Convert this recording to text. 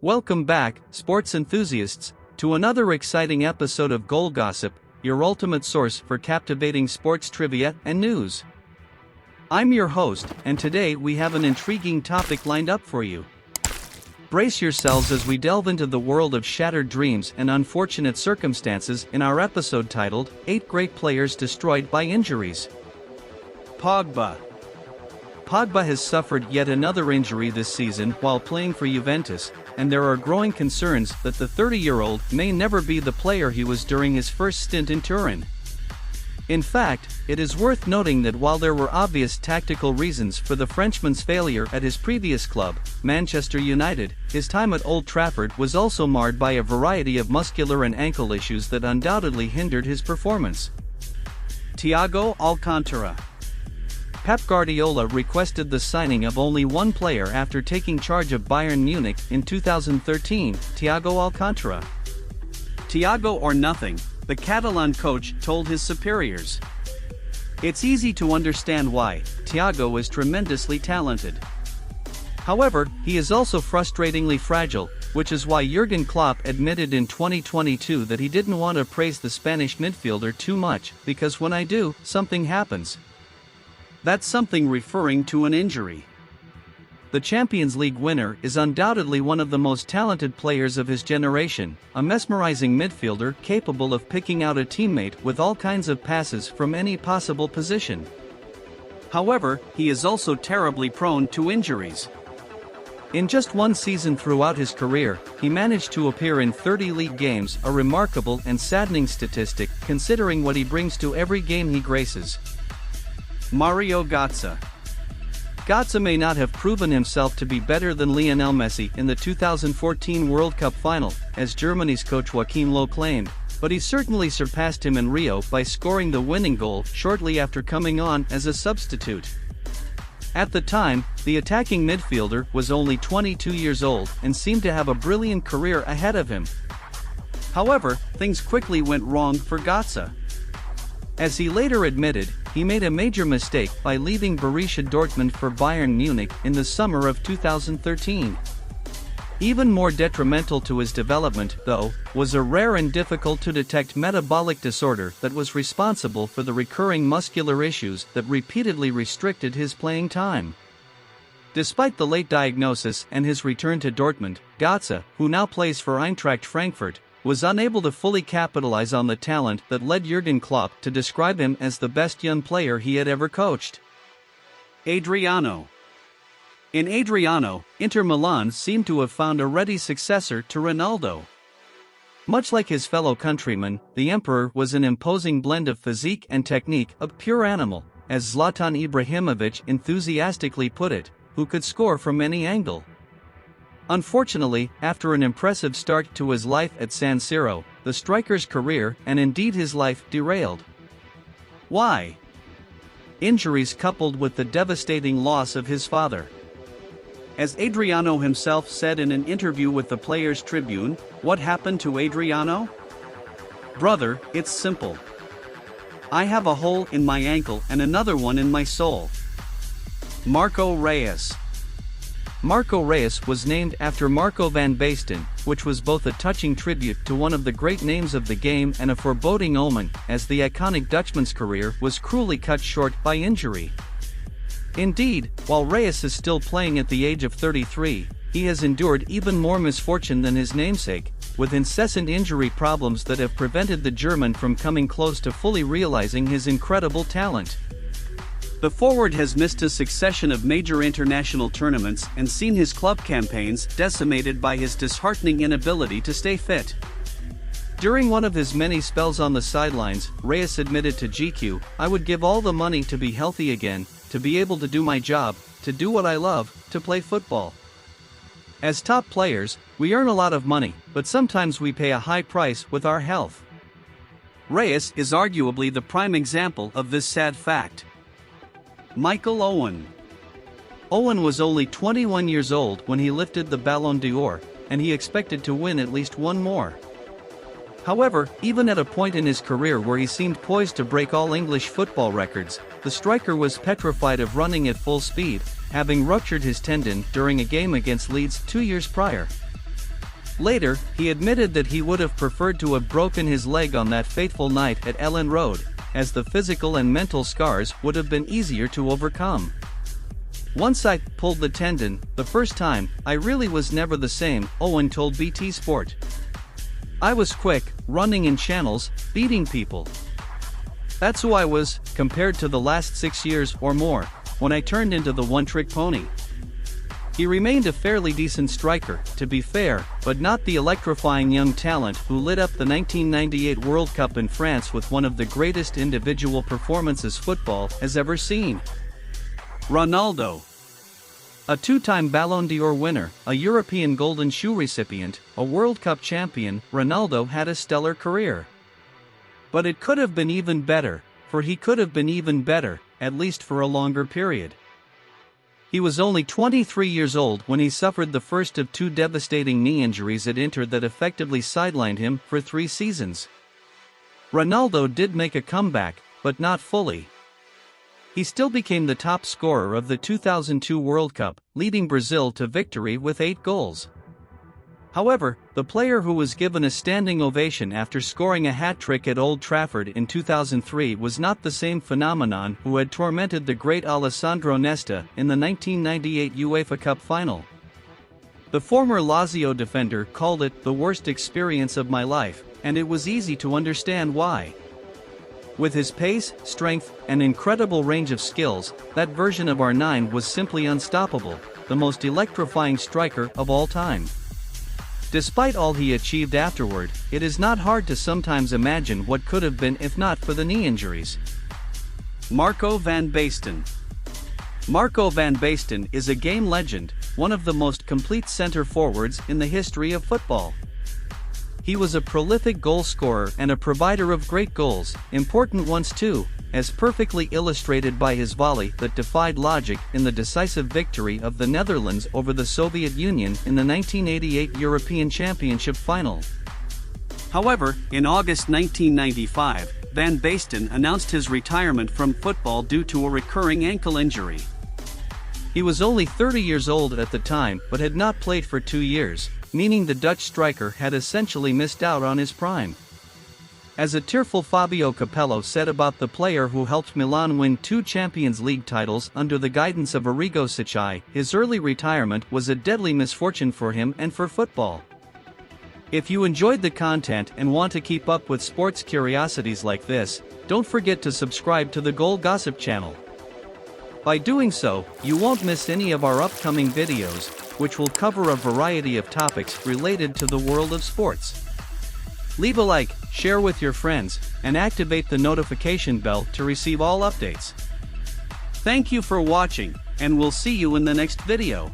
Welcome back, sports enthusiasts, to another exciting episode of Goal Gossip, your ultimate source for captivating sports trivia and news. I'm your host, and today we have an intriguing topic lined up for you. Brace yourselves as we delve into the world of shattered dreams and unfortunate circumstances in our episode titled, 8 Great Players Destroyed by Injuries. Pogba. Pogba has suffered yet another injury this season while playing for Juventus, and there are growing concerns that the 30-year-old may never be the player he was during his first stint in Turin. In fact, it is worth noting that while there were obvious tactical reasons for the Frenchman's failure at his previous club, Manchester United, his time at Old Trafford was also marred by a variety of muscular and ankle issues that undoubtedly hindered his performance. Thiago Alcantara. Pep Guardiola requested the signing of only one player after taking charge of Bayern Munich in 2013, Thiago Alcantara. Thiago or nothing, the Catalan coach told his superiors. It's easy to understand why. Thiago is tremendously talented. However, he is also frustratingly fragile, which is why Jurgen Klopp admitted in 2022 that he didn't want to praise the Spanish midfielder too much, because when I do, something happens. That's something referring to an injury. The Champions League winner is undoubtedly one of the most talented players of his generation, a mesmerizing midfielder capable of picking out a teammate with all kinds of passes from any possible position. However, he is also terribly prone to injuries. In just one season throughout his career, he managed to appear in 30 league games, a remarkable and saddening statistic considering what he brings to every game he graces. Mario Gotza. Gotza may not have proven himself to be better than Lionel Messi in the 2014 World Cup final, as Germany's coach Joachim Löw claimed, but he certainly surpassed him in Rio by scoring the winning goal shortly after coming on as a substitute. At the time, the attacking midfielder was only 22 years old and seemed to have a brilliant career ahead of him. However, things quickly went wrong for Gotza. As he later admitted, he made a major mistake by leaving Borussia Dortmund for Bayern Munich in the summer of 2013. Even more detrimental to his development, though, was a rare and difficult-to-detect metabolic disorder that was responsible for the recurring muscular issues that repeatedly restricted his playing time. Despite the late diagnosis and his return to Dortmund, Gotza, who now plays for Eintracht Frankfurt, was unable to fully capitalize on the talent that led Jurgen Klopp to describe him as the best young player he had ever coached. Adriano. In Adriano, Inter Milan seemed to have found a ready successor to Ronaldo. Much like his fellow countryman, the Emperor was an imposing blend of physique and technique, a pure animal, as Zlatan Ibrahimovic enthusiastically put it, who could score from any angle. Unfortunately, after an impressive start to his life at San Siro, the striker's career and indeed his life derailed. Why? Injuries coupled with the devastating loss of his father. As Adriano himself said in an interview with the Players' Tribune, what happened to Adriano? Brother, it's simple. I have a hole in my ankle and another one in my soul. Marco Reyes. Marco Reyes was named after Marco van Basten, which was both a touching tribute to one of the great names of the game and a foreboding omen, as the iconic Dutchman's career was cruelly cut short by injury. Indeed, while Reyes is still playing at the age of 33, he has endured even more misfortune than his namesake, with incessant injury problems that have prevented the German from coming close to fully realizing his incredible talent. The forward has missed a succession of major international tournaments and seen his club campaigns decimated by his disheartening inability to stay fit. During one of his many spells on the sidelines, Reyes admitted to GQ, "I would give all the money to be healthy again, to be able to do my job, to do what I love, to play football. As top players, we earn a lot of money, but sometimes we pay a high price with our health." Reyes is arguably the prime example of this sad fact. Michael Owen. Owen was only 21 years old when he lifted the Ballon d'Or, and he expected to win at least one more. However, even at a point in his career where he seemed poised to break all English football records, the striker was petrified of running at full speed, having ruptured his tendon during a game against Leeds 2 years prior. Later, he admitted that he would have preferred to have broken his leg on that fateful night at Ellen Road, as the physical and mental scars would have been easier to overcome. "Once I pulled the tendon, the first time, I really was never the same," Owen told BT Sport. "I was quick, running in channels, beating people. That's who I was, compared to the last 6 years or more, when I turned into the one-trick pony." He remained a fairly decent striker, to be fair, but not the electrifying young talent who lit up the 1998 World Cup in France with one of the greatest individual performances football has ever seen. Ronaldo. A two-time Ballon d'Or winner, a European Golden Shoe recipient, a World Cup champion, Ronaldo had a stellar career. But it could have been even better, for he could have been even better, at least for a longer period. He was only 23 years old when he suffered the first of two devastating knee injuries at Inter that effectively sidelined him for 3 seasons. Ronaldo did make a comeback, but not fully. He still became the top scorer of the 2002 World Cup, leading Brazil to victory with 8 goals. However, the player who was given a standing ovation after scoring a hat-trick at Old Trafford in 2003 was not the same phenomenon who had tormented the great Alessandro Nesta in the 1998 UEFA Cup final. The former Lazio defender called it the worst experience of my life, and it was easy to understand why. With his pace, strength, and incredible range of skills, that version of R9 was simply unstoppable, the most electrifying striker of all time. Despite all he achieved afterward, it is not hard to sometimes imagine what could have been if not for the knee injuries. Marco van Basten. Marco van Basten is a game legend, one of the most complete center forwards in the history of football. He was a prolific goal scorer and a provider of great goals, important ones too, as perfectly illustrated by his volley that defied logic in the decisive victory of the Netherlands over the Soviet Union in the 1988 European Championship final. However, in August 1995, Van Basten announced his retirement from football due to a recurring ankle injury. He was only 30 years old at the time but had not played for 2 years, meaning the Dutch striker had essentially missed out on his prime. As a tearful Fabio Capello said about the player who helped Milan win 2 Champions League titles under the guidance of Arrigo Sacchi, his early retirement was a deadly misfortune for him and for football. If you enjoyed the content and want to keep up with sports curiosities like this, don't forget to subscribe to the Goal Gossip channel. By doing so, you won't miss any of our upcoming videos, which will cover a variety of topics related to the world of sports. Leave a like, share with your friends, and activate the notification bell to receive all updates. Thank you for watching, and we'll see you in the next video.